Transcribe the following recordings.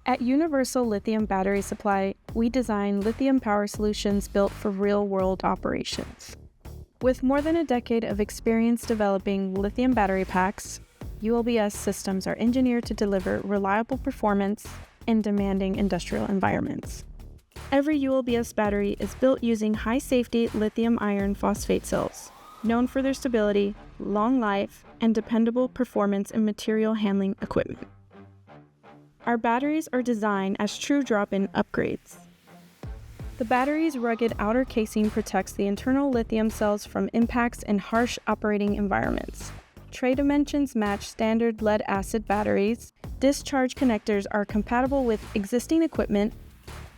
At Universal Lithium Battery Supply, we design lithium power solutions built for real-world operations. With more than a decade of experience developing lithium battery packs, ULBS systems are engineered to deliver reliable performance in demanding industrial environments. Every ULBS battery is built using high-safety lithium iron phosphate cells, known for their stability, long life, and dependable performance in material handling equipment. Our batteries are designed as true drop-in upgrades. The battery's rugged outer casing protects the internal lithium cells from impacts in harsh operating environments. Tray dimensions match standard lead-acid batteries, discharge connectors are compatible with existing equipment,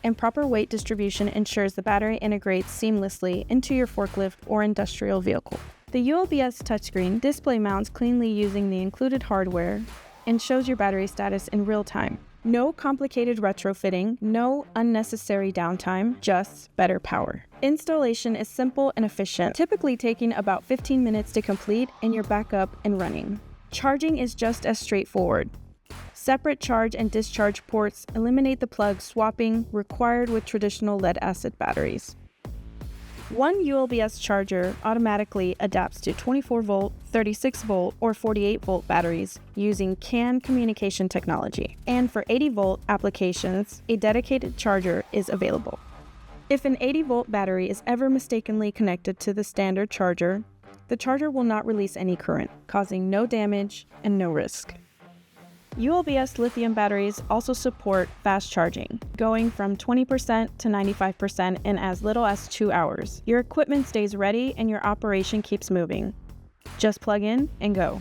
and proper weight distribution ensures the battery integrates seamlessly into your forklift or industrial vehicle. The ULBS touchscreen display mounts cleanly using the included hardware and shows your battery status in real time. No complicated retrofitting, no unnecessary downtime, just better power. Installation is simple and efficient, typically taking about 15 minutes to complete, and you're back up and running. Charging is just as straightforward. Separate charge and discharge ports eliminate the plug swapping required with traditional lead-acid batteries. One ULBS charger automatically adapts to 24-volt, 36-volt, or 48-volt batteries using CAN communication technology. And for 80-volt applications, a dedicated charger is available. If an 80-volt battery is ever mistakenly connected to the standard charger, the charger will not release any current, causing no damage and no risk. ULBS lithium batteries also support fast charging, going from 20% to 95% in as little as 2 hours. Your equipment stays ready and your operation keeps moving. Just plug in and go.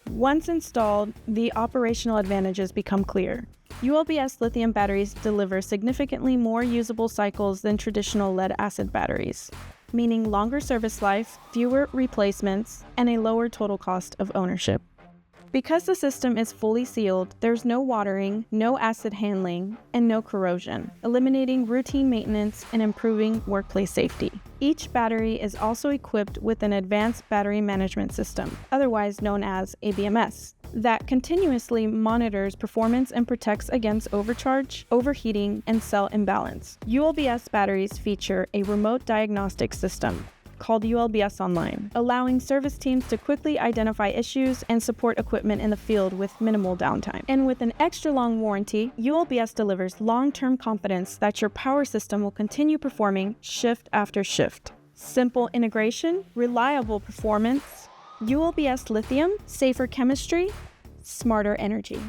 Once installed, the operational advantages become clear. ULBS lithium batteries deliver significantly more usable cycles than traditional lead-acid batteries, meaning longer service life, fewer replacements, and a lower total cost of ownership. Because the system is fully sealed, there's no watering, no acid handling, and no corrosion, eliminating routine maintenance and improving workplace safety. Each battery is also equipped with an advanced battery management system, otherwise known as ABMS, that continuously monitors performance and protects against overcharge, overheating, and cell imbalance. ULBS batteries feature a remote diagnostic system called ULBS Online, allowing service teams to quickly identify issues and support equipment in the field with minimal downtime. And with an extra long warranty, ULBS delivers long-term confidence that your power system will continue performing shift after shift. Simple integration, reliable performance, ULBS Lithium, safer chemistry, smarter energy.